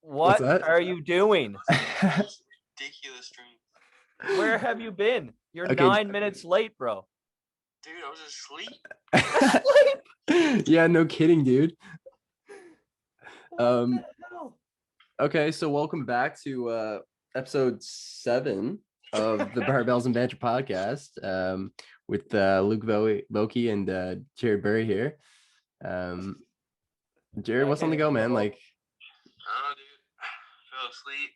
What are you doing? Ridiculous dream. Where have you been? You're Okay. 9 minutes late, bro. Dude, I was asleep. Yeah, no kidding, dude. What the hell? Okay, so welcome back to episode 7 of the Barbells and Banter podcast with Luke Vokey and Jared Burry here. Jared, what's on the go, man? Like, Oh, dude. Fell asleep.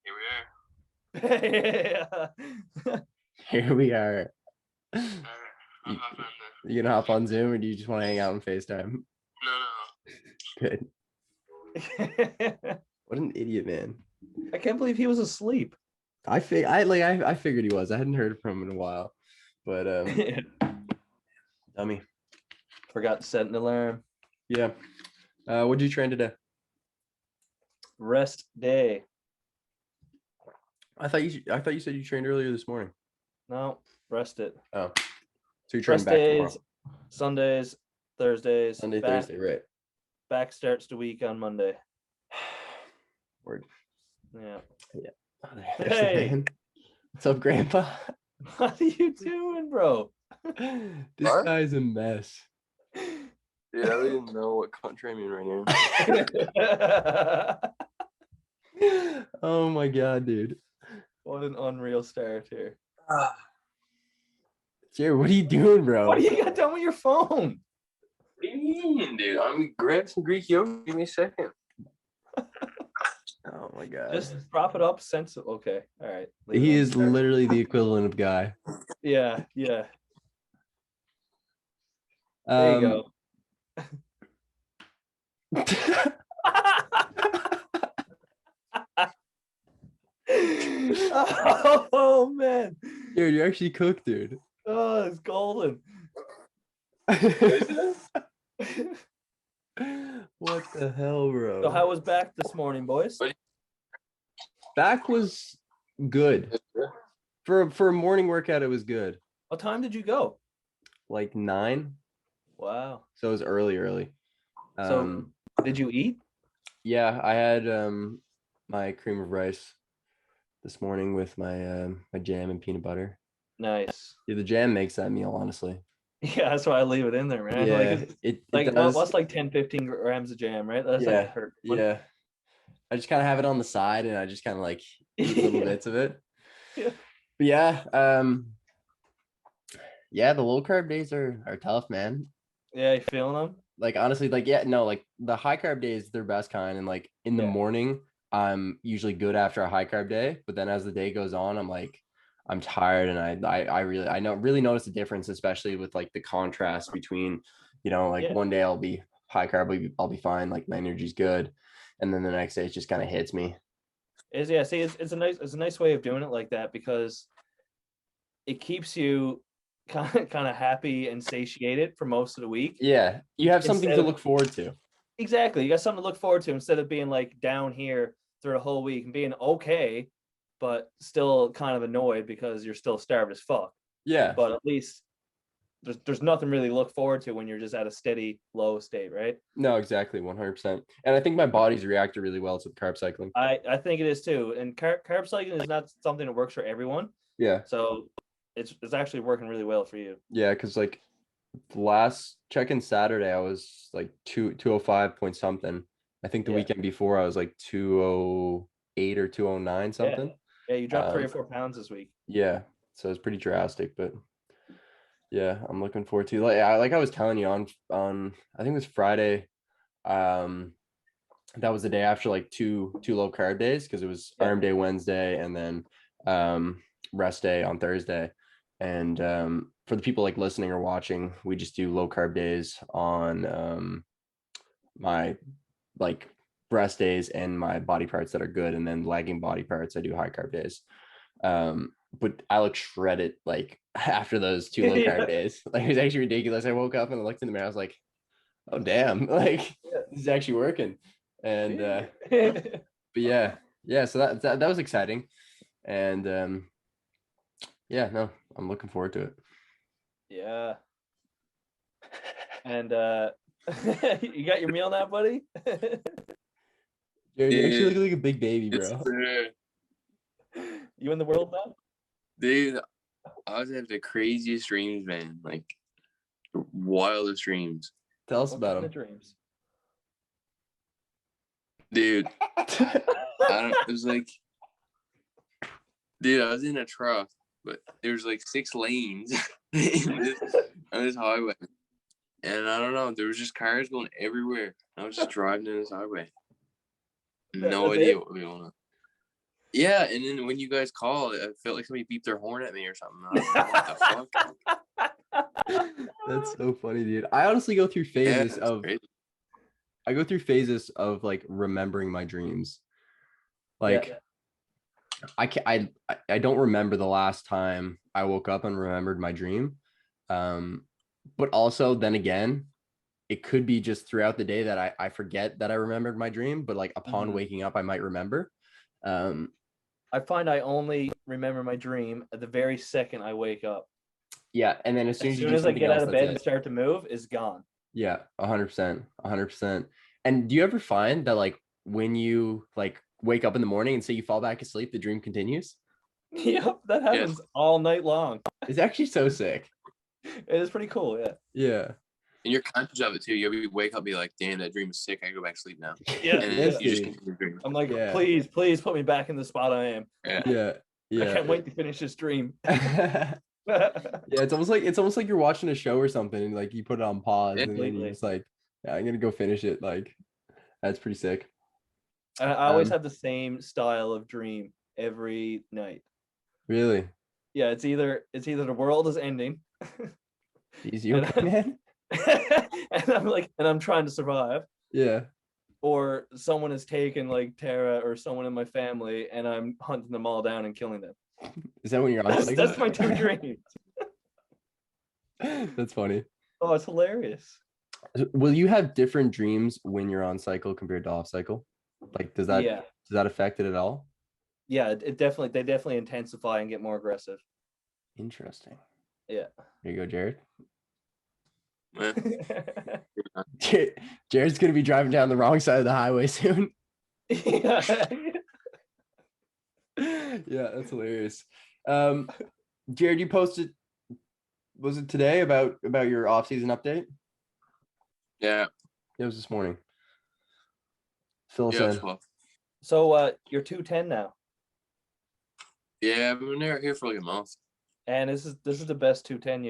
Here we are. here we are. All right. I'll hop on the... You gonna hop on Zoom or do you just want to hang out on FaceTime? No. Good. What an idiot, man. I can't believe he was asleep. I figured he was. I hadn't heard from him in a while, but dummy. Forgot to set an alarm. Yeah. What did you train today? Rest day. I thought you said you trained earlier this morning. No, rest it. Oh, so you're training Rest back days, tomorrow. Sundays, Thursdays. Sunday, back, Thursday, right? Back starts the week on Monday. Word. Yeah. Oh, there's the Hey. man. What's up, Grandpa? What are you doing, bro? This What? guy's a mess. Dude, I don't even know what country I'm in right now. Oh my god, dude. What an unreal start here. Jared, what are you doing, bro? What do you got done with your phone? What do you mean, dude? I'm grab some Greek yogurt. Give me a second. Oh my god. Just prop it up. Okay. All right. Leave He it is on. literally the equivalent of guy. Yeah. There you go. Oh man. Dude, you're actually cooked, dude. Oh, it's golden. What the hell, bro? So how was back this morning, boys? Back was good. For a morning workout, it was good. What time did you go? Like 9. Wow. So it was early. So did you eat? Yeah, I had my cream of rice this morning with my my jam and peanut butter. Nice. Yeah, the jam makes that meal, honestly. Yeah, that's why I leave it in there, man. Yeah, it it does. what's like 10-15 grams of jam, right? That's Yeah, like hurt. yeah. I just kind of have it on the side, and I just kind of like eat little bits of it. Yeah. But yeah, the low carb days are tough, man. Yeah, you feeling them? Like honestly, like like the high carb days, they're best kind, and like in the morning, I'm usually good after a high carb day. But then as the day goes on, I'm tired, and I really notice the difference, especially with like the contrast between, one day I'll be high carb, I'll be fine, like my energy's good, and then the next day it just kind of hits me. It's a nice way of doing it like that, because it keeps you kind of happy and satiated for most of the week. Yeah, you have something to look forward to. Exactly, you got something to look forward to instead of being like down here through the whole week and being okay, but still kind of annoyed because you're still starved as fuck. Yeah, but at least there's nothing really to look forward to when you're just at a steady low state, right? No, exactly, 100%. And I think my body's reacted really well to carb cycling. I think it is too. And carb cycling is not something that works for everyone. Yeah. So it's actually working really well for you. Yeah, because like last check-in Saturday, I was like 205 point something. I think the weekend before I was like 208 or 209 something. Yeah, you dropped 3 or 4 pounds this week. Yeah, so it's pretty drastic, but yeah, I'm looking forward to like I was telling you on I think it was Friday. That was the day after like two low carb days, because it was arm day Wednesday and then rest day on Thursday. And for the people like listening or watching, we just do low carb days on my like breast days and my body parts that are good, and then lagging body parts I do high carb days. But I look shredded like after those 2 low carb days. Like it was actually ridiculous. I woke up and I looked in the mirror. I was like, oh damn, like this is actually working. And but yeah, so that was exciting. And yeah, no, I'm looking forward to it. Yeah. And you got your meal now, buddy? Dude, you actually look like a big baby, It's bro. You in the world now? dude, I was having the craziest dreams, man. Like the wildest dreams. Tell us What about kind of them. dreams? Dude, it was like, dude, I was in a truck, but there's like 6 lanes on this highway. And I don't know, there was just cars going everywhere. I was just driving in this highway. No That's idea it? what was going on. Yeah, and then when you guys called, I felt like somebody beeped their horn at me or something. I was like, what the fuck? That's so funny, dude. I honestly go through Yeah, phases it's of crazy. I go through phases of like remembering my dreams. Like I don't remember the last time I woke up and remembered my dream. But also then again, it could be just throughout the day that I forget that I remembered my dream, but like upon waking up, I might remember. I find I only remember my dream at the very second I wake up. Yeah, and then as soon As as you soon do as I something get else, out of that's bed and it. start to move, it's gone. Yeah, 100%, 100%. And do you ever find that like when you like wake up in the morning and say you fall back asleep, the dream continues? Yep, that happens all night long. It's actually so sick. It is pretty cool, yeah. Yeah. And you're conscious of it too. You'll wake up and be like, damn, that dream was sick. I go back to sleep now. Yeah, And then Yes, you just dude. continue dreaming. I'm like, Yeah. please put me back in the spot I am. Yeah. I can't wait to finish this dream. Yeah, it's almost like you're watching a show or something and like you put it on pause and then you're Completely. just like, yeah, I'm gonna go finish it. Like that's pretty sick. I always have the same style of dream every night. Really? Yeah, it's either the world is ending. Jeez, you okay, man? and I'm trying to survive, Yeah. or someone has taken like Tara or someone in my family and I'm hunting them all down and killing them. Is that when you're on cycle? That's my 2 dreams. That's funny. Oh, it's hilarious. Will you have different dreams when you're on cycle compared to off cycle? Like does that affect it at all? Yeah, they definitely intensify and get more aggressive. Interesting. Yeah. Here you go, Jared. Yeah. Jared's gonna be driving down the wrong side of the highway soon. Yeah. Yeah, that's hilarious. Jared, you posted, was it today about your off-season update? Yeah. It was this morning. Fill us Yeah, in. 12. So you're 210 now, Yeah, I've been here for like a month. and this is the best 210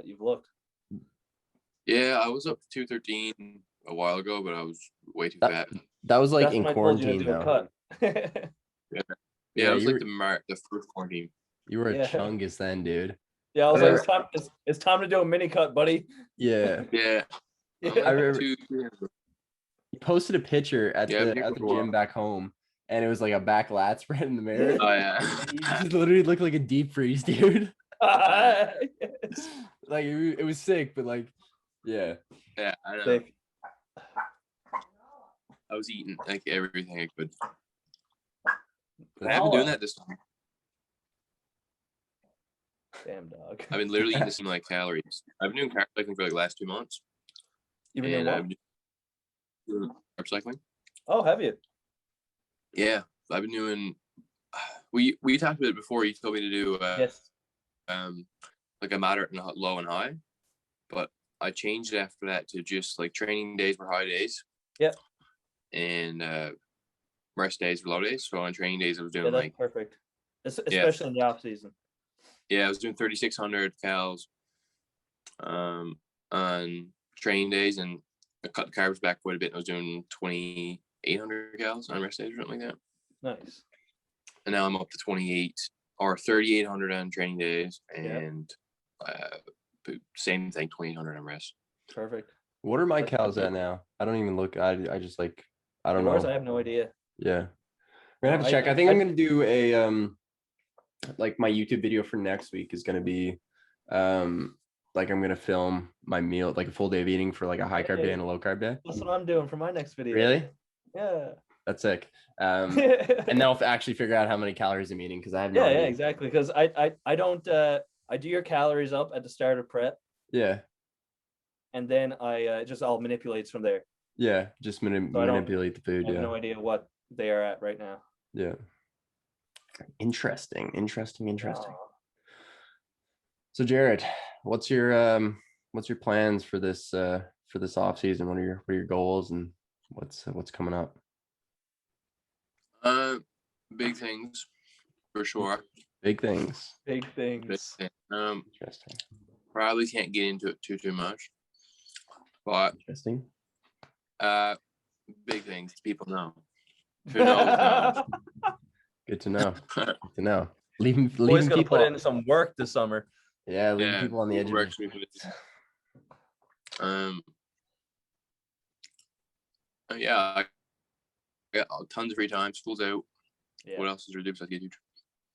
you've looked. Yeah, I was up to 213 a while ago, but I was way too fat. That was like That's in when I told you to quarantine do a though. cut. Yeah, it was you like were, the first quarantine. you were a Yeah. chungus then, dude. Yeah, I was Yeah. like, it's time to do a mini cut, buddy. Yeah. Yeah. Yeah. I remember Two, you posted a picture at the gym back home and it was like a back lat spread in the mirror. Oh yeah. You just literally looked like a deep freeze, dude. Yes. Like it was sick, but like, yeah. Yeah, I know. Sick. I was eating like everything I could. But I haven't been doing that this time. Damn dog. I've been literally eating some like calories. I've been doing carb cycling for like the last 2 months. You've been doing And what? I've been doing carb cycling. Oh, have you? Yeah, I've been doing. We talked about it before. You told me to do Yes. like a moderate and low and high, but I changed it after that to just like training days were high days. Yep. And rest days were low days. So on training days, I was Yeah, doing that's like perfect. Especially in the off season. I was doing 3,600 cals on training days, and I cut the carbs back quite a bit. I was doing 2,800 cals on rest days or something like that. Nice. And now I'm up to 28 or 3,800 on training days, and same thing, 2,800 on rest. Perfect. What are my cows at now? I don't even look. I just like, I don't Yours, know. I have no idea. Yeah. We're gonna have to I- check. I think I'm gonna do a like my YouTube video for next week is gonna be like I'm gonna film my meal, like a full day of eating for like a high carb day and a low carb day. That's what I'm doing for my next video. Really? Yeah. That's sick. And then I'll actually figure out how many calories I'm eating because I have no idea. Yeah, exactly. Because I don't I do your calories up at the start of prep. Yeah. And then I all manipulates from there. Yeah. Just manipulate the food. I have Yeah. no idea what they are at right now. Yeah. Interesting. So Jared, what's your plans for this off season? What are your goals and what's coming up? Big things for sure. Big things. Interesting. Probably can't get into it too much, but Interesting. big things. People know. Who knows? Good to know. Good to know. Leaving Boys gonna people put in some work this summer. Yeah, leaving people on the edge of yeah, I got tons of free time. School's out. Yeah. What else is there to do besides get huge?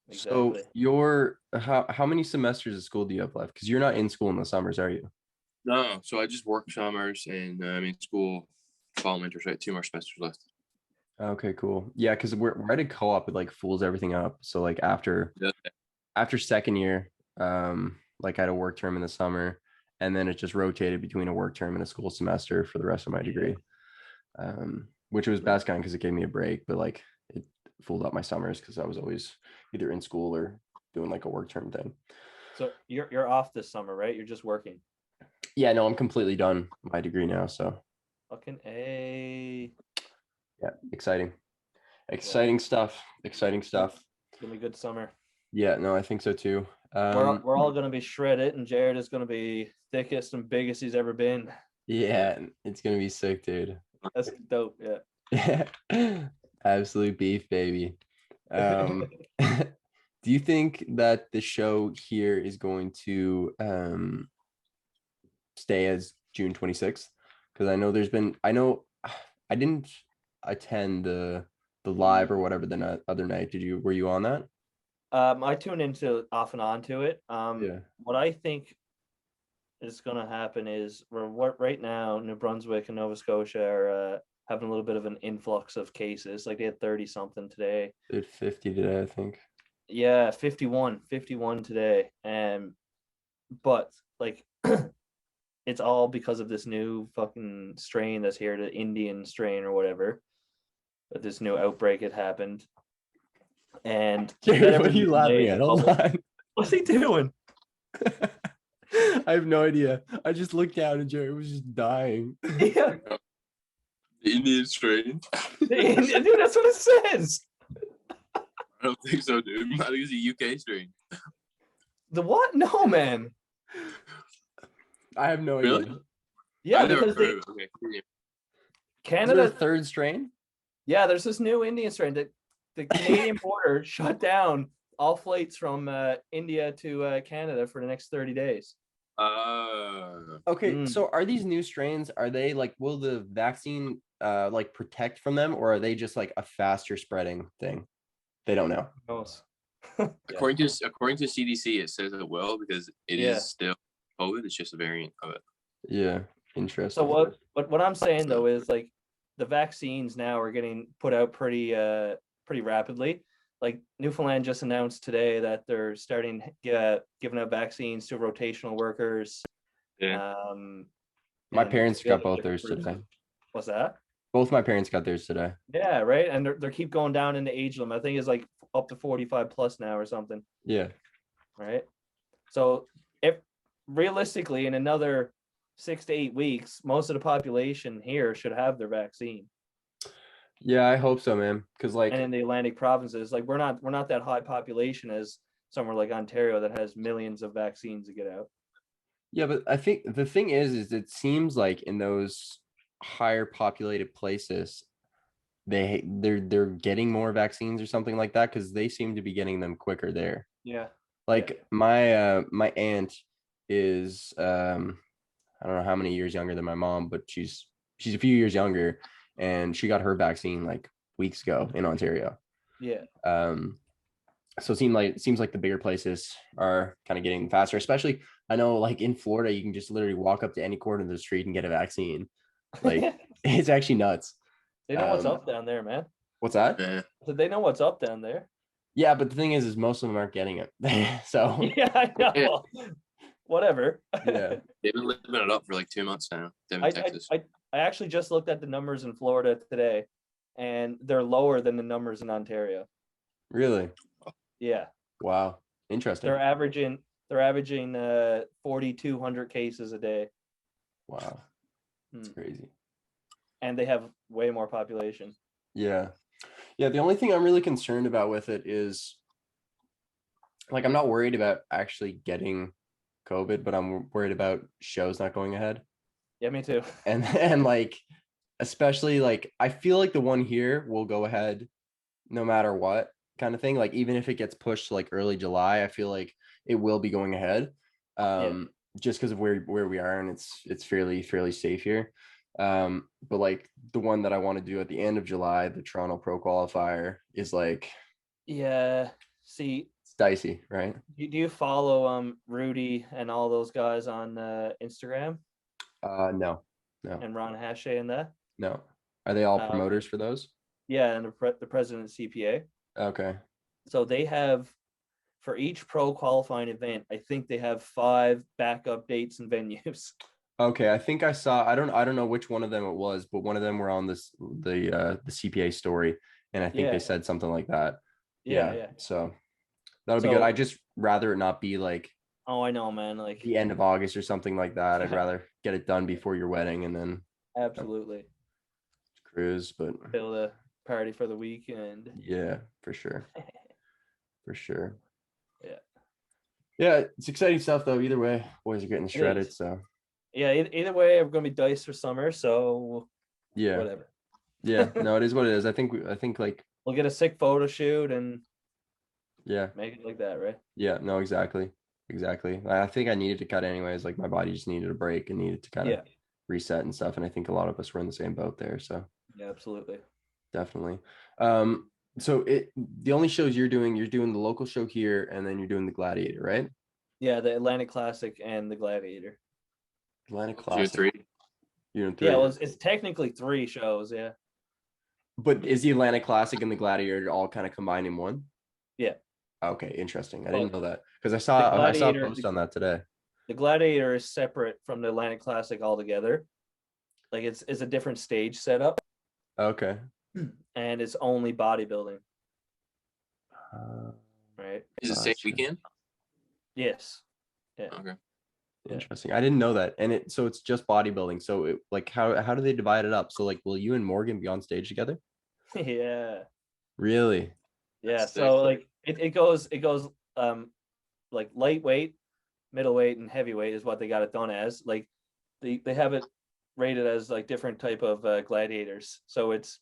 Exactly. So how many semesters of school do you have left? Because you're not in school in the summers, are you? No, so I just work summers and I'm in school fall, winter. So I have 2 more semesters left. Okay, cool. Yeah, because we're at a co-op with like fools everything up. So like after second year, like I had a work term in the summer, and then it just rotated between a work term and a school semester for the rest of my degree. Which was best kind because it gave me a break, but like it fooled up my summers because I was always either in school or doing like a work term thing. So you're off this summer, right? You're just working. Yeah, no, I'm completely done my degree now. So fucking A. Yeah, exciting stuff. It's gonna be a good summer. Yeah, no, I think so too. We're all gonna be shredded, and Jared is gonna be thickest and biggest he's ever been. Yeah, it's gonna be sick, dude. That's dope. Yeah. Absolute beef, baby. Do you think that the show here is going to stay as June 26th? Because I know I didn't attend the live or whatever the other night. Were you on that? I tuned into off and on to it. Yeah. What I think is going to happen is right now New Brunswick and Nova Scotia are having a little bit of an influx of cases. Like they had 30 something today. They had 50 today, I think. Yeah, 51 today. But like it's all because of this new fucking strain that's here, the Indian strain or whatever. But this new outbreak had happened. And Jerry, what are you laughing at? Hold on. What's he doing? I have no idea. I just looked down and Jerry was just dying. Yeah. The Indian strain. Dude, that's what it says. I don't think so, dude. I think it's a UK strain. The what? No, man. I have no really? idea. Yeah, because Canada. Is there a third strain? Yeah, there's this new Indian strain that the Canadian border shut down all flights from India to Canada for the next 30 days. Okay, so are these new strains, are they like, will the vaccine like protect from them, or are they just like a faster spreading thing? They don't know. According to CDC, it says it will because it is still COVID. It's just a variant of it. Yeah, interesting. So what I'm saying though is like the vaccines now are getting put out pretty rapidly. Like Newfoundland just announced today that they're starting giving out vaccines to rotational workers. Yeah. My parents got both theirs today. What's that? Both my parents got theirs today. Yeah, right. And they keep going down in the age limit. I think it's like up to 45 plus now or something. Yeah. Right. So if realistically in another 6 to 8 weeks, most of the population here should have their vaccine. Yeah, I hope so, man. Because like, and in the Atlantic provinces, like we're not that high population as somewhere like Ontario that has millions of vaccines to get out. Yeah, but I think the thing is it seems like in those higher populated places, they're getting more vaccines or something like that because they seem to be getting them quicker there. Yeah. Like my aunt is I don't know how many years younger than my mom, but she's a few years younger. And she got her vaccine like weeks ago in Ontario. Yeah. So it seems like the bigger places are kind of getting faster. Especially, I know like in Florida, you can just literally walk up to any corner of the street and get a vaccine. Like it's actually nuts. They know what's up down there, man. What's that? Yeah. So they know what's up down there. Yeah, but the thing is most of them aren't getting it. So Yeah, I know. Whatever. yeah. They've been living it up for like 2 months now. Them in I Texas. actually just looked at the numbers in Florida today, and they're lower than the numbers in Ontario. Really? Yeah, Wow. Interesting. they're averaging 4,200 cases a day, Wow. That's crazy. and they have way more population. Yeah. Yeah. The only thing I'm really concerned about with it is like I'm not worried about actually getting COVID, but I'm worried about shows not going ahead. Yeah, me too. And like especially like I feel like the one here will go ahead no matter what kind of thing. Like even if it gets pushed to like early July, I feel like it will be going ahead. Just because of where we are, and it's fairly safe here. But like the one that I want to do at the end of July, the Toronto Pro Qualifier, is like See, it's dicey, right? do you follow Rudy and all those guys on Instagram No. and Ron Hache and that? No. Are they all Okay. promoters for those? Yeah, and the president of CPA. Okay. So they have, for each pro qualifying event, I think they have 5 backup dates and venues. Okay, I think I saw. I don't know which one of them it was, but one of them were on the CPA story, and I think they said something like that. Yeah. So that'll be good. I just rather it not be like Oh, I know, man. Like the end of August or something like that. I'd rather get it done before your wedding and then absolutely cruise. But fill the party for the weekend. yeah, for sure. For sure. Yeah, it's exciting stuff though. Either way, boys are getting shredded. So yeah, either way, we're gonna be diced for summer. So yeah, whatever. Yeah, no, it is what it is. I think like We'll get a sick photo shoot and make it like that, right? Yeah, no, exactly. I think I needed to cut anyways. Like my body just needed a break and needed to kind of reset and stuff. And I think a lot of us were in the same boat there. So yeah, absolutely. Definitely. So the only shows you're doing the local show here, and then you're doing the Gladiator, right? Yeah, the Atlantic Classic and the Gladiator. Atlantic You're Classic. You're doing 3. Yeah, well, it's technically 3 shows. Yeah. But is the Atlantic Classic and the Gladiator all kind of combined in one? Yeah. Okay, interesting. I didn't know that because I saw a post on that today. The Gladiator is separate from the Atlantic Classic altogether. Like it's a different stage setup. Okay. And it's only bodybuilding. Right. Is it the same weekend? Yes. Yeah. Okay. Interesting. I didn't know that. And it's just bodybuilding. So like how do they divide it up? So like will you and Morgan be on stage together? Yeah. Really? Yeah. So like it goes like lightweight, middleweight, and heavyweight is what they got it done as. Like they have it rated as like different type of gladiators. So it's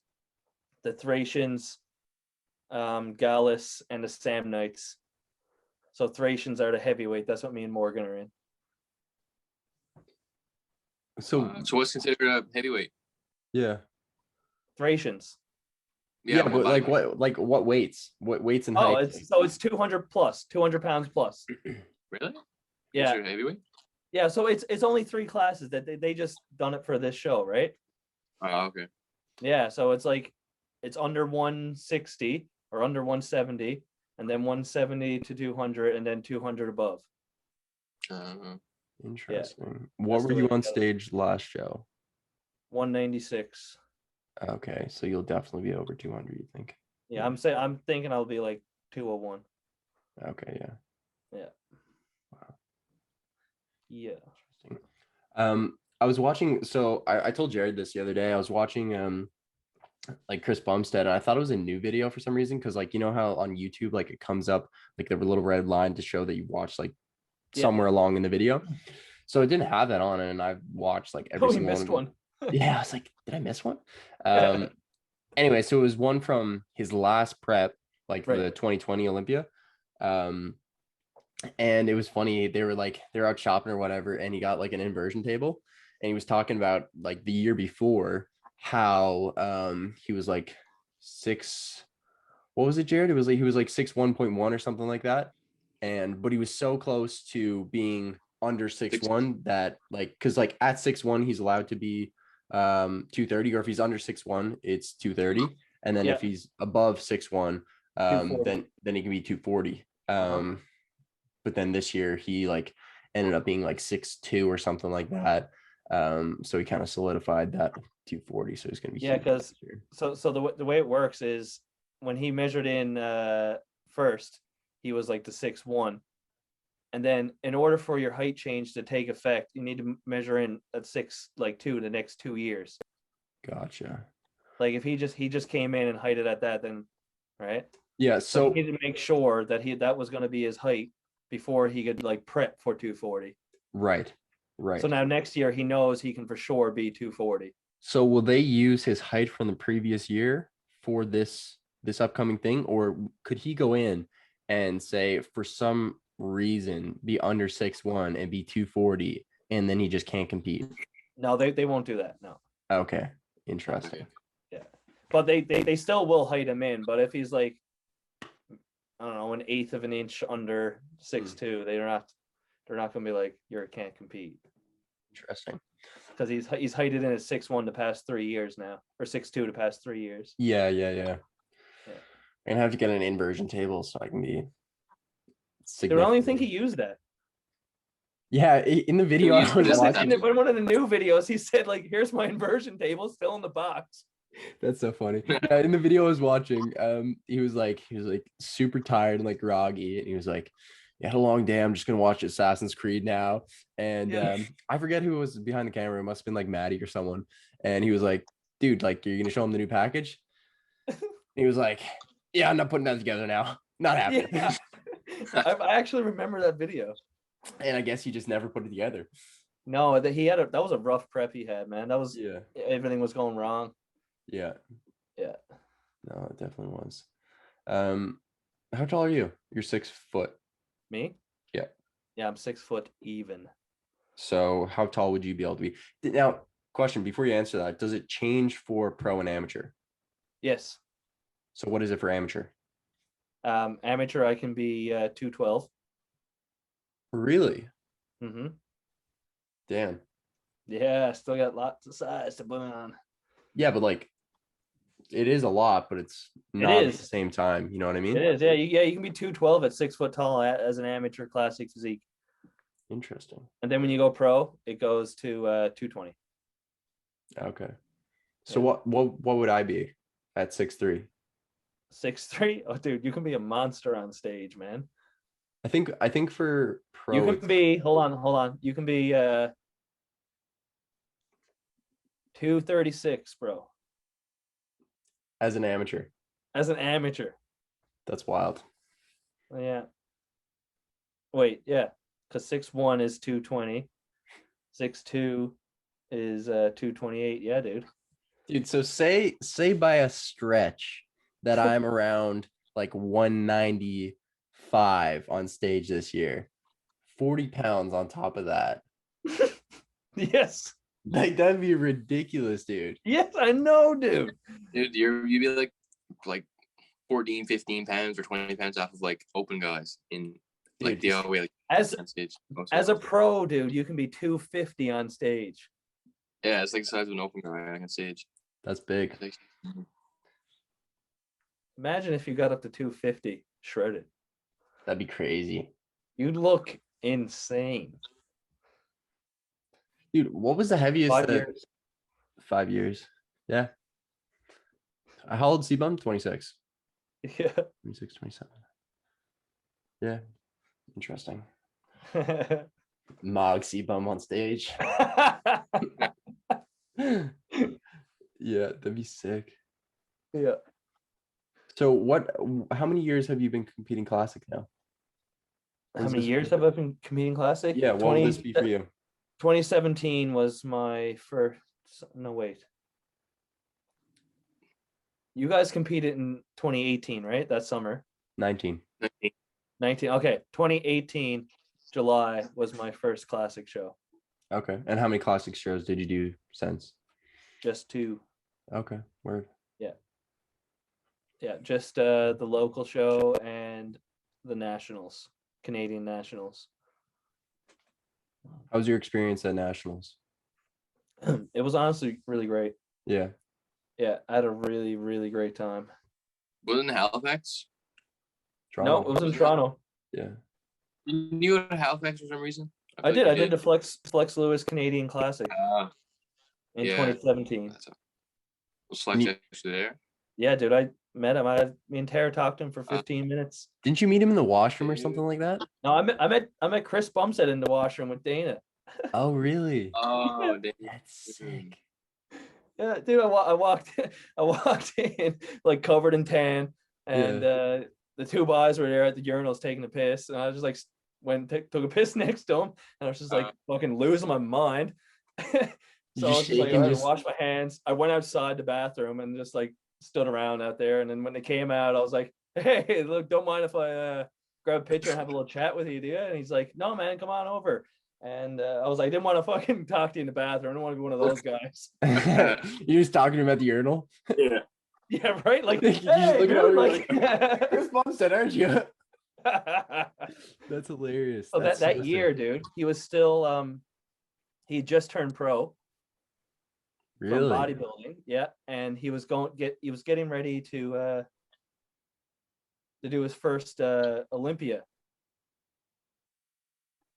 the Thracians, Gallus, and the Samnites. So Thracians are the heavyweight. That's what me and Morgan are in. So what's considered a heavyweight? Yeah. Thracians. Yeah, but what weights? What weights and heights? It's 200 plus, 200 pounds plus. Really? Yeah. Considered heavyweight? Yeah, so it's only 3 classes that they just done it for this show, right? Oh, okay. Yeah, so it's like it's under 160 or under 170, and then 170 to 200, and then 200 above. Interesting. What were you on stage last show? 196. Okay, so you'll definitely be over 200, you think? Yeah, I'm thinking I'll be like 201. Okay, yeah. Yeah. Wow. Yeah. Interesting. I was watching, so I told Jared this the other day. I was watching like Chris Bumstead, and I thought it was a new video for some reason, because like you know how on YouTube like it comes up like the little red line to show that you watched like somewhere along in the video. So it didn't have that on it, and I watched like every single missed one. Yeah, I was like, did I miss one? Anyway, so it was one from his last prep, like the 2020 Olympia. And it was funny. They're out shopping or whatever, and he got like an inversion table, and he was talking about like the year before how he was like 6. What was it, Jared? It was like he was like 6'1.1" or something like that. But he was so close to being under 6'1" that like because like at 6'1" he's allowed to be 230, or if he's under 6'1", it's 230. And then Yeah. if he's above 6'1", 240. then he can be 240. Uh-huh. But then this year he like ended up being like 6'2" or something like that. So he kind of solidified that 240. So he's gonna be huge because this year. so the way it works is when he measured in first, he was like the 6'1", and then in order for your height change to take effect, you need to measure in at 6'2" the next 2 years. Gotcha. Like if he just came in and heighted at that, then right. Yeah. So So he needed to make sure that that was going to be his height before he could like prep for 240. right. So now next year he knows he can for sure be 240. So will they use his height from the previous year for this upcoming thing, or could he go in and say for some reason be under 6'1" and be 240, and then he just can't compete? No, they won't do that. No. Okay, interesting. Yeah, but they still will height him in. But if he's like, I don't know, 1/8 of an inch under 6'2", they're not gonna be like, you can't compete. Interesting. Because he's heighted in at 6'1" the past 3 years now, or 6'2" the past 3 years. Yeah. Yeah. I'm gonna have to get an inversion table so I can be. I don't even think he used that. Yeah, in the video I was watching. In one of the new videos, he said like, "Here's my inversion table, still in the box." That's so funny. Yeah, in the video I was watching, he was like super tired and like groggy, and he was like, "You had a long day. I'm just gonna watch Assassin's Creed now." And I forget who was behind the camera. It must have been like Maddie or someone. And he was like, "Dude, like, you're gonna show him the new package?" He was like, "Yeah, I'm not putting that together now. Not happening." Yeah. I actually remember that video. And I guess he just never put it together. No, that was a rough prep he had, man. That was everything was going wrong. Yeah. No, it definitely was. How tall are you? You're 6 foot. Me? Yeah. Yeah, I'm 6 foot even. So how tall would you be able to be? Now, question before you answer that, does it change for pro and amateur? Yes. So what is it for amateur? Amateur, I can be 212. Really? Mm-hmm. Damn. Yeah, still got lots of size to put on. Yeah, but like, it is a lot, but it's not at the same time. You know what I mean? It is. Yeah, you can be 212 at 6 foot tall as an amateur classic physique. Interesting. And then when you go pro, it goes to 220. Okay. So what would I be at 6'3"? 6'3"? Oh, dude, you can be a monster on stage, man. I think for pro, you can be. Hold on. You can be 236, bro. As an amateur. That's wild. Yeah. Wait, yeah. Because 6'1" is 220. 6'2" is 228. Yeah, dude. Dude, so say by a stretch that I'm around like 195 on stage this year, 40 pounds on top of that. Yes. Like, that'd be ridiculous, dude. Yes, I know, dude. Dude, you'd be like 14, 15 pounds or 20 pounds off of like open guys in like the other way, like on stage. As a pro, dude, you can be 250 on stage. Yeah, it's like the size of an open guy on stage. That's big. Imagine if you got up to 250 shredded. That'd be crazy. You'd look insane. Dude, what was the heaviest? 5 years. 5 years. Yeah. How old is C-Bum? 26. Yeah. 26, 27. Yeah. Interesting. Mog C-Bum on stage. Yeah, that'd be sick. Yeah. So how many years have you been competing classic now? How many years have I been competing classic? Yeah, what will this be for you? 2017 was my first. No, wait. You guys competed in 2018, right? That summer. 19. 19. Okay. 2018 July was my first classic show. Okay. And how many classic shows did you do since? Just 2. Okay. Word. Yeah. Yeah. Just the local show and the nationals, Canadian nationals. How was your experience at nationals? It was honestly really great. Yeah. Yeah, I had a really, really great time. Wasn't Halifax? No, it was in Toronto. Yeah. You knew at Halifax for some reason? I did. I did the Flex Lewis Canadian Classic in yeah. 2017. Was Flex actually there? Yeah, dude, I met him. Me and Tara talked to him for 15 minutes. Didn't you meet him in the washroom or something like that? No, I met Chris Bumstead in the washroom with Dana. Oh, really? Oh, That's sick. Yeah, dude, I walked in like covered in tan, and the two guys were there at the urinals taking a piss, and I just like took a piss next to him, and I was just like fucking losing my mind. So I was just like, all right, wash my hands. I went outside the bathroom and just like stood around out there, and then when they came out, I was like, hey, look, don't mind if I grab a picture and have a little chat with you, do you? And he's like, no, man, come on over. And I was like, I didn't want to fucking talk to you in the bathroom. I don't want to be one of those guys. You're just talking to him at the urinal? Yeah. Yeah, right? Like, you hey, just look dude, like Chris Bumstead, aren't you? That's hilarious. So that year, dude, he was still he just turned pro. From bodybuilding. Yeah. And he was getting ready to do his first Olympia.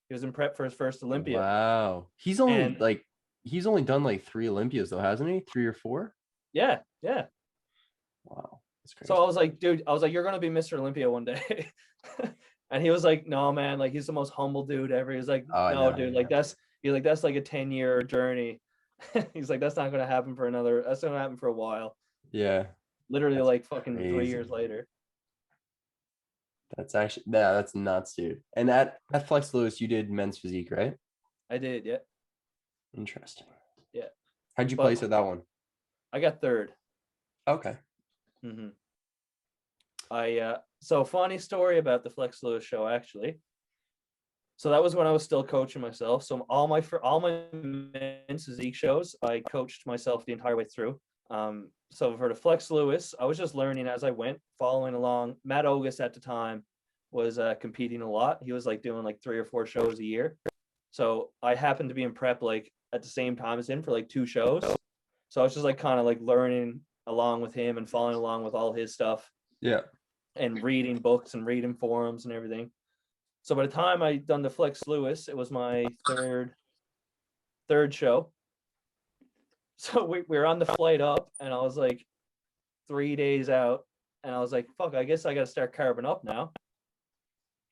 He was in prep for his first Olympia. Wow. He's only done like 3 Olympias though, hasn't he? 3 or 4? Yeah. Wow. That's crazy. So I was like, dude, you're gonna be Mr. Olympia one day. And he was like, no, man, like he's the most humble dude ever. He's like, no, dude, like that's like a 10-year journey. He's like, that's not gonna happen that's gonna happen for a while. Yeah. Literally That's like fucking crazy. 3 years later. That's actually that's nuts, dude. And at Flex Lewis, you did men's physique, right? I did, yeah. Interesting. Yeah. How'd you place at that one? I got 3rd. Okay. Mm-hmm. So funny story about the Flex Lewis show, actually. So that was when I was still coaching myself. So all my men's physique shows, I coached myself the entire way through. So for the Flex Lewis, I was just learning as I went, following along. Matt Ogus at the time was competing a lot. He was like doing like 3 or 4 shows a year. So I happened to be in prep like at the same time as him for like 2 shows. So I was just like kind of like learning along with him and following along with all his stuff. Yeah. And reading books and reading forums and everything. So by the time I done the Flex Lewis, it was my third show. So we were on the flight up, and I was like 3 days out, and I was like, fuck, I guess I got to start carbing up now.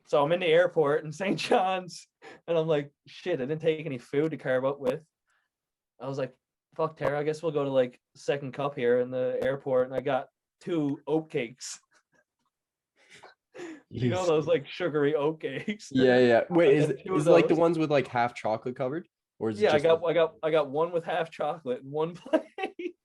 So I'm in the airport in St. John's, and I'm like, shit, I didn't take any food to carb up with. I was like, fuck, Tara, I guess we'll go to like Second Cup here in the airport, and I got 2 oat cakes. You know those like sugary oat cakes? Yeah. Wait, is it like the ones with like half chocolate covered? Or is it I got one with half chocolate and 1 plate.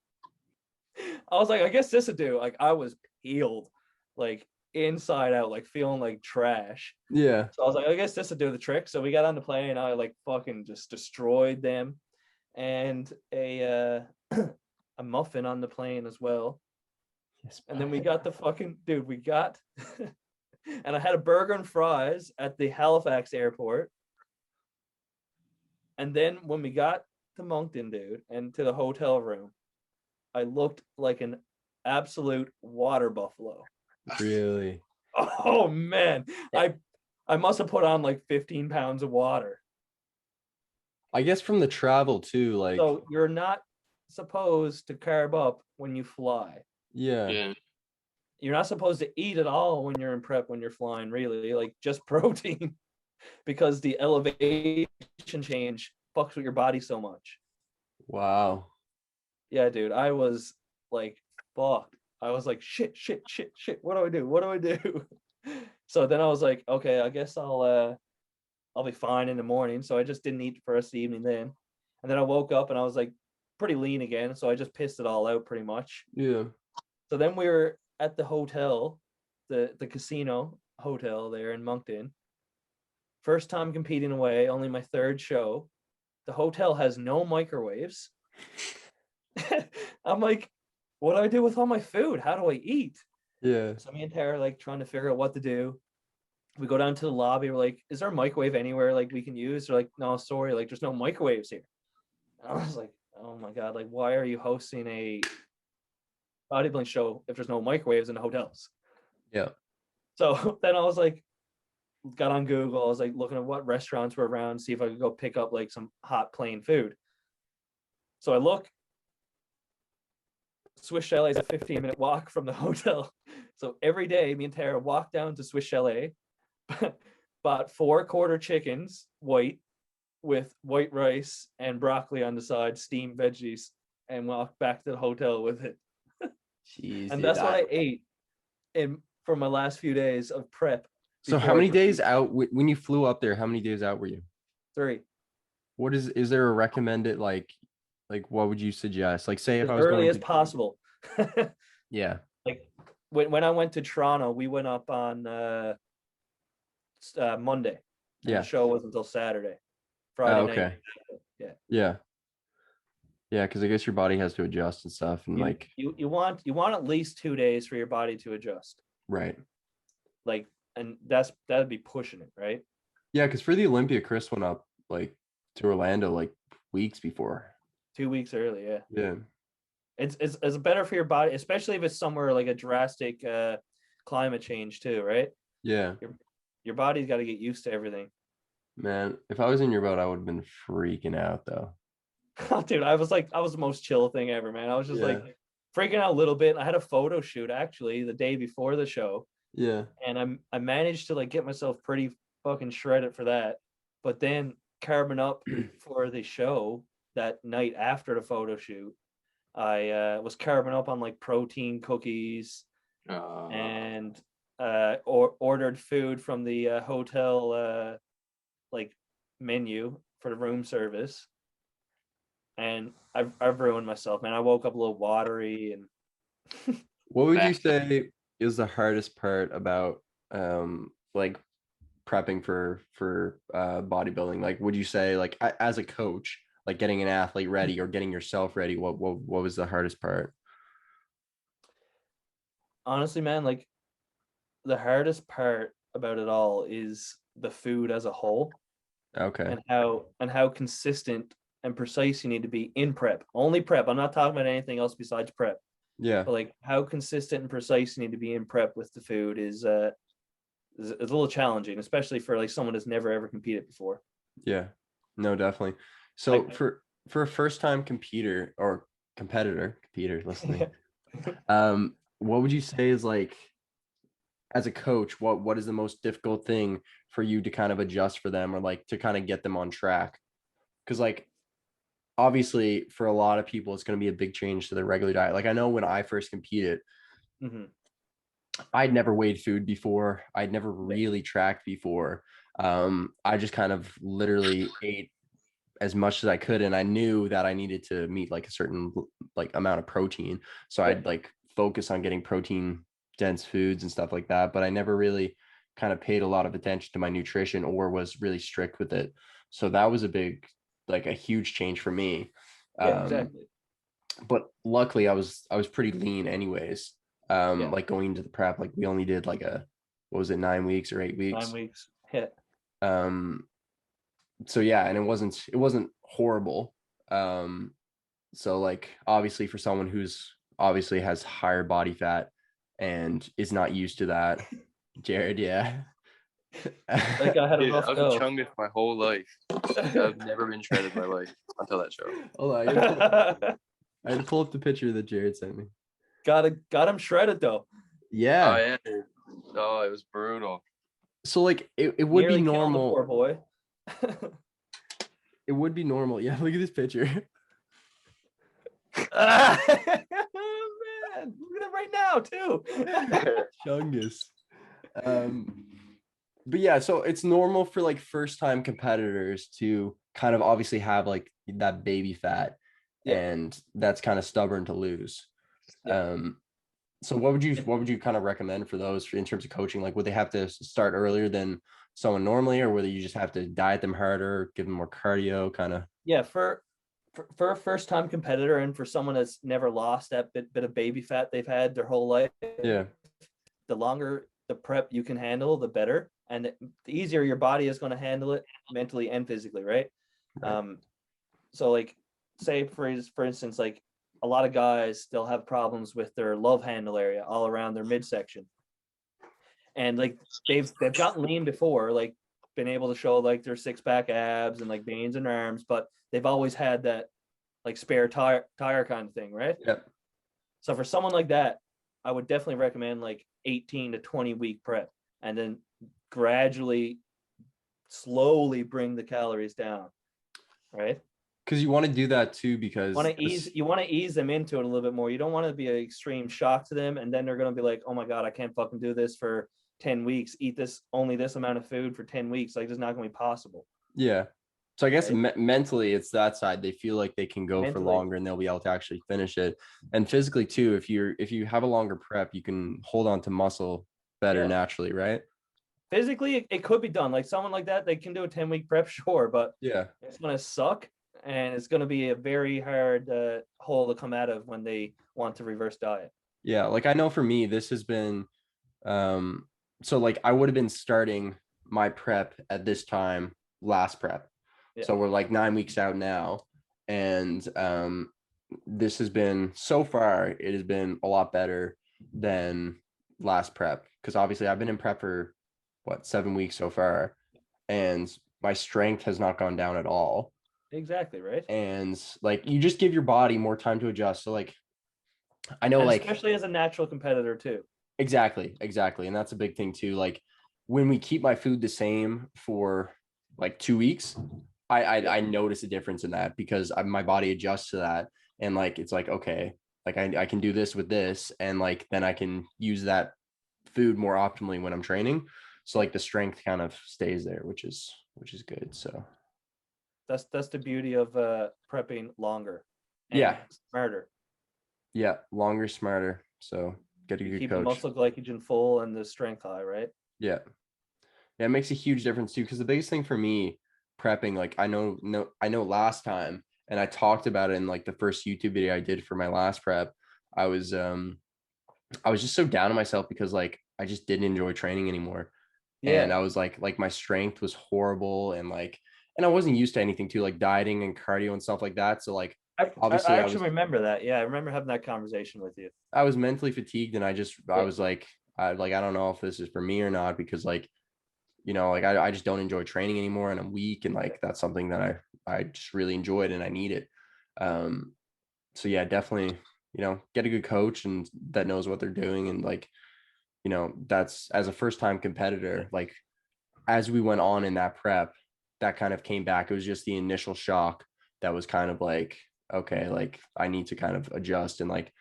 I was like, I guess this would do. Like I was peeled, like inside out, like feeling like trash. Yeah. So I was like, I guess this would do the trick. So we got on the plane. I like fucking just destroyed them, and a muffin on the plane as well. Yes, and then we got the fucking dude. We got, and I had a burger and fries at the Halifax airport. And then when we got to Moncton, dude, and to the hotel room, I looked like an absolute water buffalo. Really? Oh man, I must have put on like 15 pounds of water. I guess from the travel too, like. So you're not supposed to carb up when you fly. Yeah. You're not supposed to eat at all when you're in prep, when you're flying, really, like just protein. Because the elevation change fucks with your body so much. Wow. Yeah, dude. I was like, fuck. I was like, shit. What do I do? So then I was like, okay, I guess I'll be fine in the morning. So I just didn't eat for the rest of the evening then. And then I woke up and I was like pretty lean again. So I just pissed it all out pretty much. Yeah. So then we were at the hotel, the casino hotel there in Moncton. First time competing away, only my 3rd show. The hotel has no microwaves. I'm like, what do I do with all my food? How do I eat? Yeah. So me and Tara like trying to figure out what to do. We go down to the lobby. We're like, is there a microwave anywhere like we can use? They're like, no, sorry, like there's no microwaves here. And I was like, oh my God, like, why are you hosting a bodybuilding show if there's no microwaves in the hotels? Yeah. So then I was like, got on Google. I was like looking at what restaurants were around, see if I could go pick up like some hot plain food. So I look, Swiss Chalet is a 15-minute walk from the hotel. So every day, me and Tara walked down to Swiss Chalet, bought 4 quarter chickens, white, with white rice and broccoli on the side, steamed veggies, and walked back to the hotel with it. Jeez, And dude, that's what I ate for my last few days of prep. So how many days out when you flew up there? How many days out were you? 3. What is there a recommended like what would you suggest? Like say if As I was early going as possible. Yeah. Like when I went to Toronto, we went up on Monday. And Yeah. the show wasn't until Saturday, Friday okay. night. Yeah. Yeah. Yeah, because I guess your body has to adjust and stuff, and You want at least 2 days for your body to adjust. right. Like, and that'd be pushing it, right? Yeah, because for the Olympia, Chris went up like to Orlando like weeks before. 2 weeks early, yeah. Yeah. It's better for your body, especially if it's somewhere like a drastic climate change too, right? Yeah. Your body's got to get used to everything. Man, if I was in your boat, I would have been freaking out though. Dude, I was the most chill thing ever, man. I was just like freaking out a little bit. I had a photo shoot actually the day before the show. Yeah. And I managed to like get myself pretty fucking shredded for that. But then carbing up for the show that night after the photo shoot, I was carbing up on like protein cookies and ordered food from the hotel like menu for the room service. And I've ruined myself, man. I woke up a little watery. And what would you say is the hardest part about like prepping for bodybuilding? Like would you say like as a coach, like getting an athlete ready or getting yourself ready, what was the hardest part? Honestly, man, like the hardest part about it all is the food as a whole. Okay. And how consistent and precise you need to be in prep. Only prep. I'm not talking about anything else besides prep. Yeah. But like how consistent and precise you need to be in prep with the food is a little challenging, especially for like someone that's never ever competed before. Yeah. No, definitely. So for a first time competitor listening, what would you say is like as a coach, what is the most difficult thing for you to kind of adjust for them or like to kind of get them on track? Because like obviously for a lot of people it's going to be a big change to their regular diet. Like I know when I first competed, I'd never weighed food before. I'd never really tracked before. I just kind of literally ate as much as I could, and I knew that I needed to meet like a certain like amount of protein. So I'd like focus on getting protein dense foods and stuff like that. But I never really kind of paid a lot of attention to my nutrition or was really strict with it. So that was a huge change for me. Yeah, exactly. But luckily I was pretty lean anyways. Like going into the prep, like we only did like what was it, 9 weeks or 8 weeks? 9 weeks. Yeah. So yeah, and it wasn't horrible. So like obviously for someone who's obviously has higher body fat and is not used to that, Jared, yeah. Like I had a rough I've go. been chungus my whole life. I've never been shredded in my life until that show. Hold on, I had to pull up the picture that Jared sent me. Got him shredded though. Yeah. Oh yeah. Oh, it was brutal. So like it would Nearly be normal. Poor boy. It would be normal. Yeah, look at this picture. Man, look at it right now too. Chungus. But yeah, so it's normal for like first time competitors to kind of obviously have like that baby fat, and that's kind of stubborn to lose. So what would you kind of recommend for those in terms of coaching? Like would they have to start earlier than someone normally, or whether you just have to diet them harder, give them more cardio kind of? Yeah, for a first time competitor and for someone that's never lost that bit of baby fat they've had their whole life, the longer the prep you can handle, the better, and the easier your body is going to handle it mentally and physically, right? So like say for instance, like a lot of guys still have problems with their love handle area all around their midsection, and like they've gotten lean before, like been able to show like their 6-pack abs and like veins in their arms, but they've always had that like spare tire kind of thing, right? Yep. So for someone like that, I would definitely recommend like 18 to 20 week prep, and then gradually, slowly bring the calories down, right? Because you want to do that too, because You want to ease them into it a little bit more. You don't want to be an extreme shock to them, and then they're going to be like, oh my god, I can't fucking do this for 10 weeks, eat only this amount of food for 10 weeks. Like, it's not going to be possible. Yeah. So I guess right? mentally it's that side. They feel like they can go for longer and they'll be able to actually finish it. And physically too, if you have a longer prep, you can hold on to muscle better naturally, right? Physically, it could be done. Like someone like that, they can do a 10-week prep, sure, but yeah, it's going to suck, and it's going to be a very hard hole to come out of when they want to reverse diet. Yeah, like I know for me, this has been so like I would have been starting my prep at this time last prep. Yeah. So we're like 9 weeks out now, and this has been, so far it has been a lot better than last prep, because obviously I've been in prep for 7 weeks so far, and my strength has not gone down at all. Exactly, right? And like you just give your body more time to adjust. So like I know, and like especially as a natural competitor too. Exactly. And that's a big thing too. Like when we keep my food the same for like 2 weeks, I notice a difference in that, because my body adjusts to that, and like it's like, okay, like I can do this with this, and like then I can use that food more optimally when I'm training. So like the strength kind of stays there, which is good. So that's the beauty of prepping longer and smarter. Yeah, longer, smarter. So get a good keep coach. The muscle glycogen full and the strength high, right? Yeah, it makes a huge difference too, because the biggest thing for me prepping, like I know last time, and I talked about it in like the first YouTube video I did for my last prep, I was just so down on myself because like I just didn't enjoy training anymore. Yeah. And I was like my strength was horrible, and I wasn't used to anything too, like dieting and cardio and stuff like that. So like obviously I actually remember that. Yeah, I remember having that conversation with you. I was mentally fatigued, and I was like, I don't know if this is for me or not, because like, like I just don't enjoy training anymore, and I'm weak, and like that's something that I just really enjoyed and I need it. So yeah, definitely, get a good coach and that knows what they're doing, and like, that's, as a first time competitor, like as we went on in that prep, that kind of came back. It was just the initial shock that was kind of like, okay, like I need to kind of adjust, and like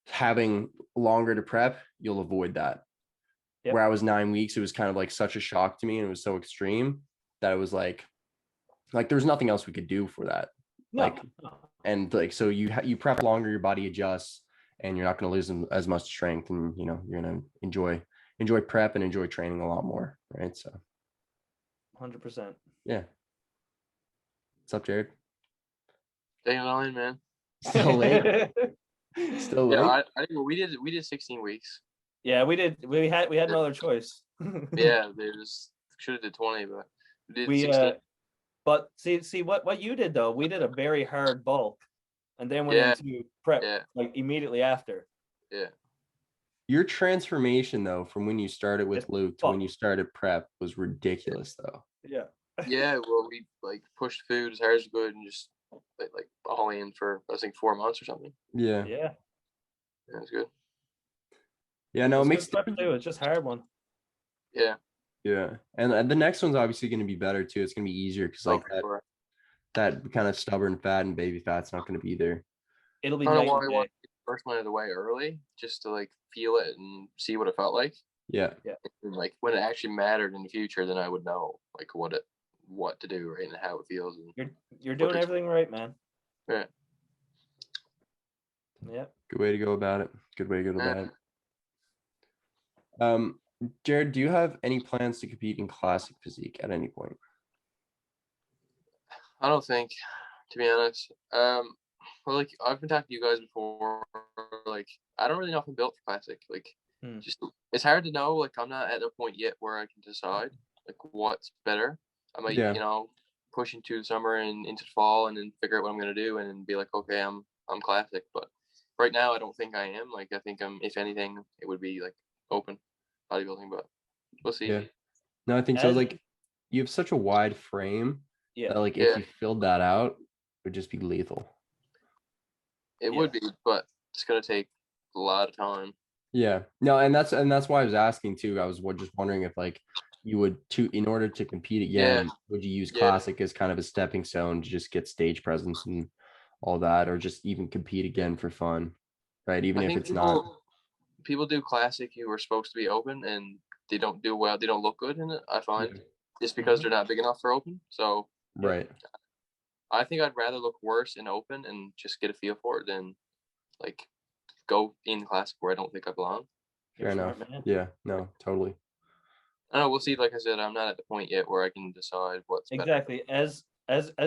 having longer to prep, you'll avoid that. Yep. Where I was 9 weeks, it was kind of like such a shock to me, and it was so extreme that it was like there was nothing else we could do for that. No. And like, so you prep longer, your body adjusts, and you're not going to lose as much strength, and you're going to enjoy prep and enjoy training a lot more, right? So 100%. Yeah. What's up, Jared? Staying on, man. Still late. Still late. Yeah, I think we did 16 weeks. Yeah, we did. We had no other choice. Yeah, they just should have did 20, but we did 16. But see what you did though. We did a very hard bulk, and then went into prep like immediately after. Yeah. Your transformation though, from when you started with Luke to when you started prep, was ridiculous though. Yeah. Yeah, well, we like pushed food as hard as we could and just like all in for, I think, 4 months or something. Yeah. Yeah. Yeah, it's good. Yeah, no, it makes prep too. It's just hard one. Yeah. Yeah, and the next one's obviously going to be better too. It's going to be easier because like that kind of stubborn fat and baby fat's not going to be there. It'll be. I don't know why I want the first one out of the way early, just to like feel it and see what it felt like. Yeah. Yeah. And like when it actually mattered in the future, then I would know like what to do, right, and how it feels. And you're doing everything right, man. Yeah. Yeah. Good way to go about it. Good way to go about it. Jared, do you have any plans to compete in classic physique at any point? I don't think, to be honest. Well, like I've been talking to you guys before. Like I don't really know if I'm built for classic. Like, just it's hard to know. Like I'm not at the point yet where I can decide like what's better. I might, push into the summer and into the fall, and then figure out what I'm gonna do, and then be like, okay, I'm classic. But right now, I don't think I am. Like, I think I'm. If anything, it would be like open bodybuilding, but we'll see. Yeah. No, I think so. As Like, you have such a wide frame yeah, that, like, Yeah. if you filled that out, it would just be lethal. It Yeah. would be, but it's gonna take a lot of time. Yeah. No, and that's why I was asking too. I was just wondering if, like, you would, in order to compete again, would you use Yeah. classic as kind of a stepping stone to just get stage presence and all that, or just even compete again for fun, right? Even I if think it's not. people do classic who are supposed to be open, and they don't do well. They don't look good in it, I find, Yeah. just because they're not big enough for open. So Right. I think I'd rather look worse in open and just get a feel for it than like go in classic where I don't think I belong. Fair enough. smart, man. Yeah. No, totally. I don't know. We'll see. Like I said, I'm not at the point yet where I can decide what's better. Exactly. As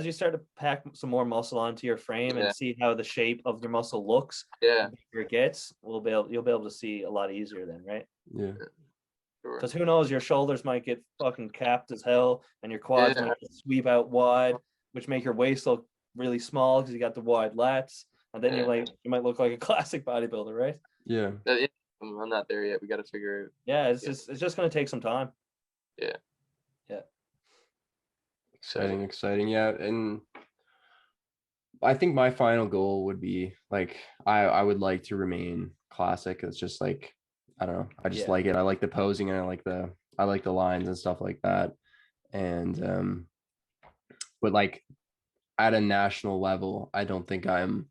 you start to pack some more muscle onto your frame Yeah. and see how the shape of your muscle looks, Yeah, the bigger it gets, you'll be able to see a lot easier then, right? Yeah. sure. Because who knows, your shoulders might get fucking capped as hell, and your quads Yeah. might sweep out wide, which make your waist look really small because you got the wide lats, and then Yeah. you might look like a classic bodybuilder, right? Yeah. I'm not there yet. We got to figure. Yeah, it's just gonna take some time. Yeah. Yeah. Exciting. Yeah. And I think my final goal would be, like, I would like to remain classic. It's just like, I don't know. I just Yeah. like it. I like the posing, and I like the lines and stuff like that. And but, like, at a national level, I don't think I'm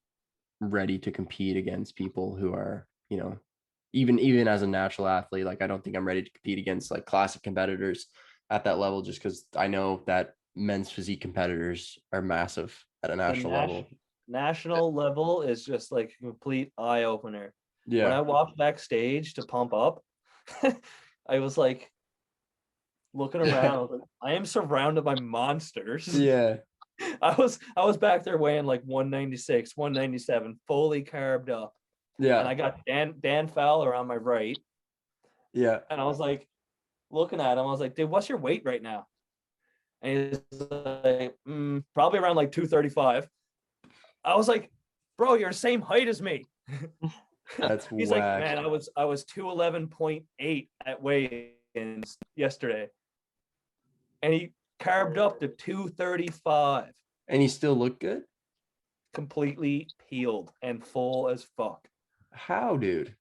ready to compete against people who are, even as a natural athlete, like, I don't think I'm ready to compete against, like, classic competitors at that level, just because I know that men's physique competitors are massive at a national level. National level is just like a complete eye opener. When Yeah. I walked backstage to pump up, I was like looking around. I was like, I am surrounded by monsters. Yeah. I was back there weighing like 196, 197, fully carved up. And Yeah. I got Dan Fowler on my right. Yeah. And I was like looking at him. I was like, dude, what's your weight right now? And he's like, probably around like 235. I was like, bro, you're the same height as me. That's He's whack. like, man, I was 211.8 at weigh-ins yesterday. And he carved up to 235. And he still looked good? Completely peeled and full as fuck. How, dude?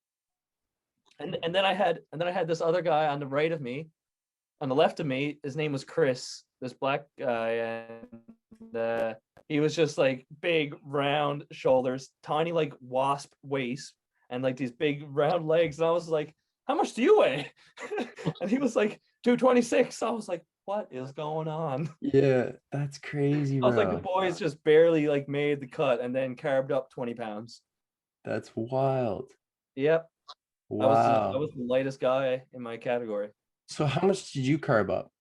And then I had this other guy on the right of me, on the left of me. His name was Chris, this black guy, and he was just like big round shoulders, tiny like wasp waist, and like these big round legs. And I was like, how much do you weigh? And he was like 226. I was like, what is going on? Yeah, that's crazy, I was like, bro. the boys just barely like made the cut and then carved up 20 pounds. That's wild. Yep. I Wow. was the lightest guy in my category. So how much did you carb up?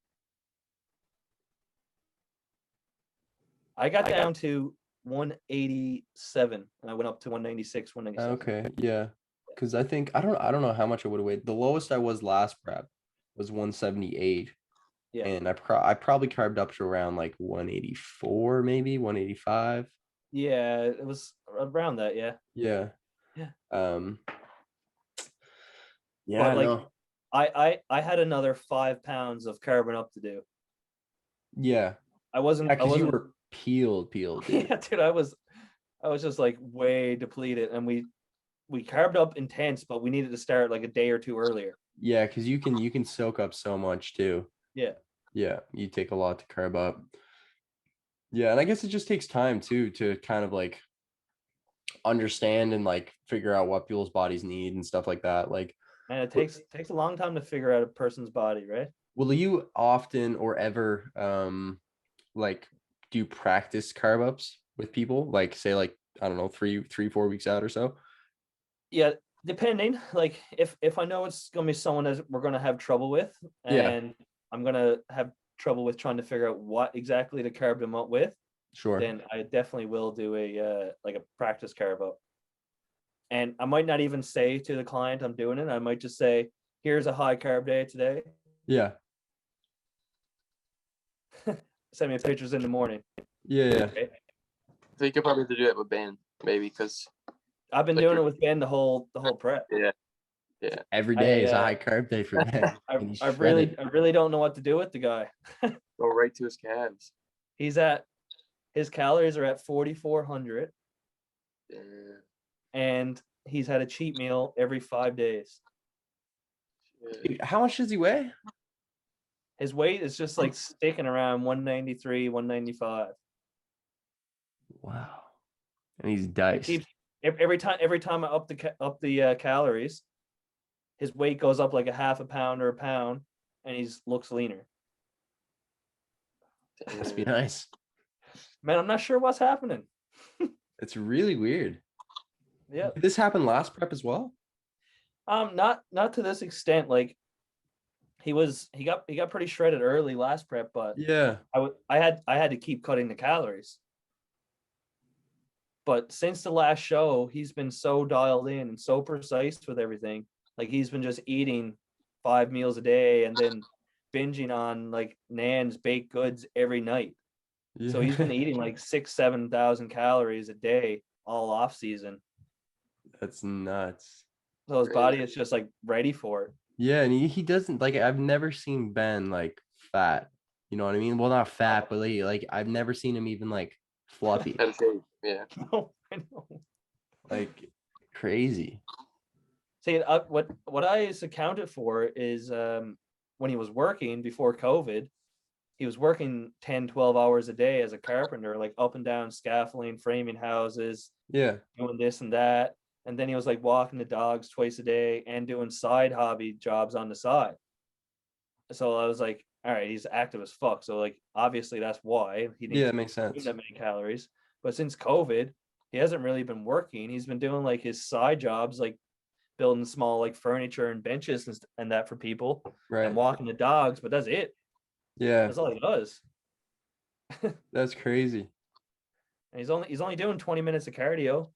I got down to 187 and I went up to 196, 197. Okay, yeah. Because I think I don't know how much I would have weighed. The lowest I was last prep was 178. Yeah. And I probably carved up to around like 184, maybe 185. Yeah, it was around that, yeah. Yeah. Yeah. Yeah, But like no. I had another 5 pounds of carbon up to do. Yeah. I wasn't You were peeled, dude. Yeah, dude, I was just like way depleted, and we carved up intense, but we needed to start like a day or two earlier. Yeah, because you can soak up so much too. Yeah. Yeah, you take a lot to carb up. Yeah, and I guess it just takes time too to kind of like understand and like figure out what people's bodies need and stuff like that. Like, And it takes a long time to figure out a person's body, right? will you often or ever like do practice carb ups with people? Like, say, like, I don't know, 4 weeks out or so? Yeah, depending. Like if I know it's gonna be someone that we're gonna have trouble with, and I'm gonna have trouble with trying to figure out what exactly to carb them up with, Sure. then I definitely will do a like a practice carb up. And I might not even say to the client I'm doing it. I might just say, here's a high carb day today. Yeah. send me pictures in the morning. Yeah. Okay? So you could probably do it with Ben, maybe, because I've been Like doing your- it with Ben the whole prep. yeah. Every day is a I, high carb day for Ben. I, and he's I shredded. really don't know what to do with the guy. Go right to his calves. His calories are at 4,400, Yeah. and he's had a cheat meal every 5 days. Dude, how much does he weigh? His weight is just like sticking around 193, 195. Wow. And he's diced. Every time I up the calories, his weight goes up like a half a pound or a pound, and he looks leaner. Must be nice. Man, I'm not sure what's happening. It's really weird. Yeah. Did this happen last prep as well? Not to this extent. Like he got pretty shredded early last prep, but Yeah. I had to keep cutting the calories. But since the last show, he's been so dialed in and so precise with everything. Like he's been just eating 5 meals a day and then binging on like Nan's baked goods every night. Yeah. So he's been eating like 6,000-7,000 calories a day all off season. That's nuts. So his body is just like ready for it. Yeah, and he doesn't like. I've never seen Ben like fat. You know what I mean? Well, not fat, but like I've never seen him even like fluffy. Yeah. No, I know. Like crazy. See, what I accounted for is when he was working before COVID, he was working 10, 12 hours a day as a carpenter, like up and down scaffolding, framing houses, Yeah. doing this and that. And then he was like walking the dogs twice a day and doing side hobby jobs on the side. So I was like, all right, he's active as fuck. So like, obviously that's why he needs That makes sense. that many calories. But since COVID, he hasn't really been working. He's been doing like his side jobs, like building small like furniture and benches and that for people, Right. and walking the dogs. But that's it. Yeah. That's all he does. That's crazy. And he's only doing 20 minutes of cardio.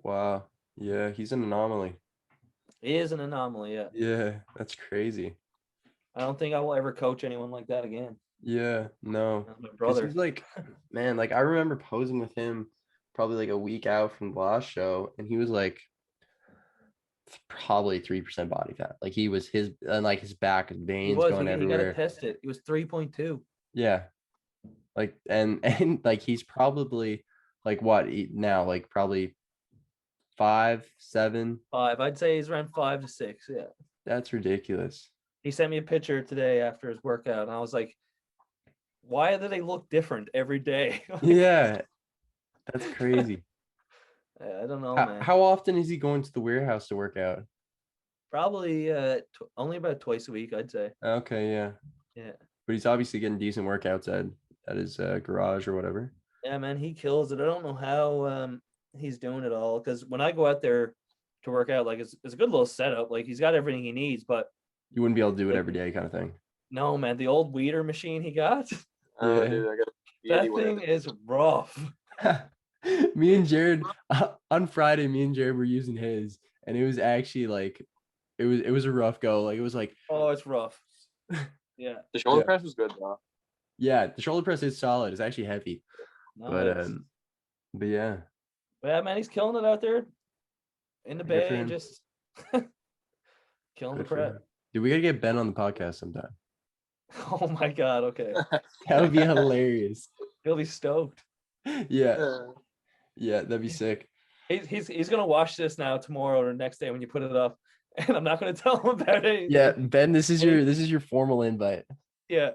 Wow. Yeah, he's an anomaly. He is an anomaly. Yeah. Yeah, that's crazy. I don't think I will ever coach anyone like that again. Yeah, no. That's my 'Cause brother. he's like, man, like I remember posing with him probably like a week out from the last show, and he was like probably 3% body fat. Like he was and like his back and veins going He got everywhere. to test it. It was 3.2. Yeah. Like and like he's probably like what now, like probably 5, 7. 5. I'd say he's around 5 to 6. Yeah. That's ridiculous. He sent me a picture today after his workout, and I was like, why do they look different every day? Yeah. That's crazy. I don't know, man. How often is he going to the warehouse to work out? Probably only about twice a week, I'd say. Okay, yeah. Yeah. But he's obviously getting decent workouts at his garage or whatever. Yeah, man, he kills it. I don't know how he's doing it all, because when I go out there to work out, like it's a good little setup. Like he's got everything he needs, but You wouldn't be able to do it every day kind of thing. no, man, the old weeder machine he got, Oh, Yeah. dude, I got that thing is rough. Me and Jared on Friday, me and Jared were using his, and it was actually like it was a rough go. Like it was like, Oh, it's rough. Yeah. The shoulder Yeah. press was good though. yeah, the shoulder press is solid. It's actually heavy. No, But yeah. but yeah, man, he's killing it out there in the Good for bay, him. just killing the Good for prep. him. Dude, we gotta get Ben on the podcast sometime. Oh my god, okay. That would be hilarious. He'll be stoked. Yeah. Yeah, that'd be sick. He's gonna watch this now tomorrow or next day when you put it up, and I'm not gonna tell him about it. Yeah, Ben, this is your formal invite. Yeah.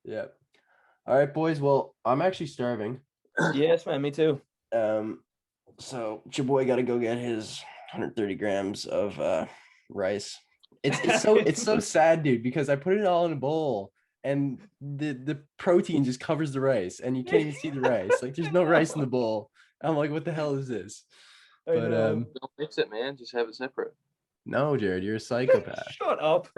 Yeah. All right, boys. Well, I'm actually starving. Yes, man, me too. So your boy got to go get his 130 grams of rice. It's so sad, dude, because I put it all in a bowl and the protein just covers the rice and you can't even see the rice. Like there's no rice in the bowl. I'm like, what the hell is this? I But know. Don't mix it, man. Just have it separate. no, Jared, you're a psychopath. Shut up.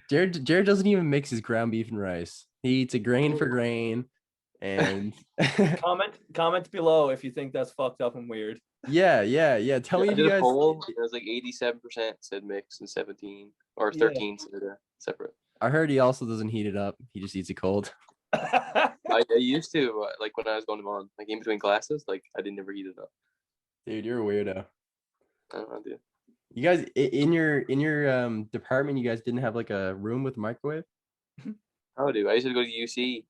Jared doesn't even mix his ground beef and rice. He eats a grain for grain. And Comment below if you think that's fucked up and weird. yeah. Tell me I if did you a guys. poll. It was like 87% said mix and 17 or 13 said separate. I heard he also doesn't heat it up. He just eats it cold. I used to like when I was going to Mon, like in between classes, like I didn't ever heat it up. Dude, you're a weirdo. I don't know, dude. You guys in your department, you guys didn't have like a room with a microwave? Oh, dude, I used to go to UC.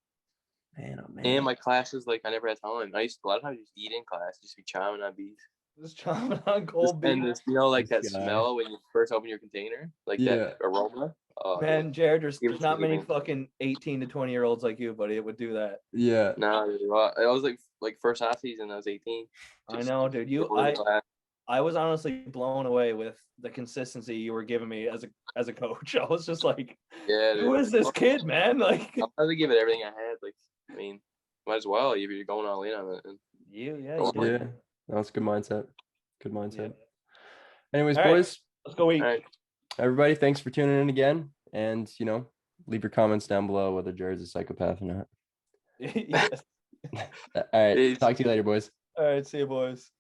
Man, oh man. And my classes, like I never had time. I used to, a lot of times just eat in class, just be chowing on beef. Just chomping on cold beef. And this, you know, like that This guy. smell when you first open your container, like Yeah. that aroma. Oh, Man, Jared, there's Give it not to many me. fucking 18 to 20-year-olds like you, buddy. It would do that. Yeah. no, dude, well, I was like first half season, I was 18. I know, dude. I was honestly blown away with the consistency you were giving me as a coach. I was just like, Yeah, dude. who is this kid, man? Like, I had to give it everything I had. Like, I mean, might as well if you're going all in on it. And you Oh, did. Yeah. That's a good mindset. Good mindset. Yeah. Anyways, All right. boys, Let's go eat. all right. everybody, thanks for tuning in again. And leave your comments down below whether Jared's a psychopath or not. Yes. All right. Peace. Talk to you later, boys. All right. See you, boys.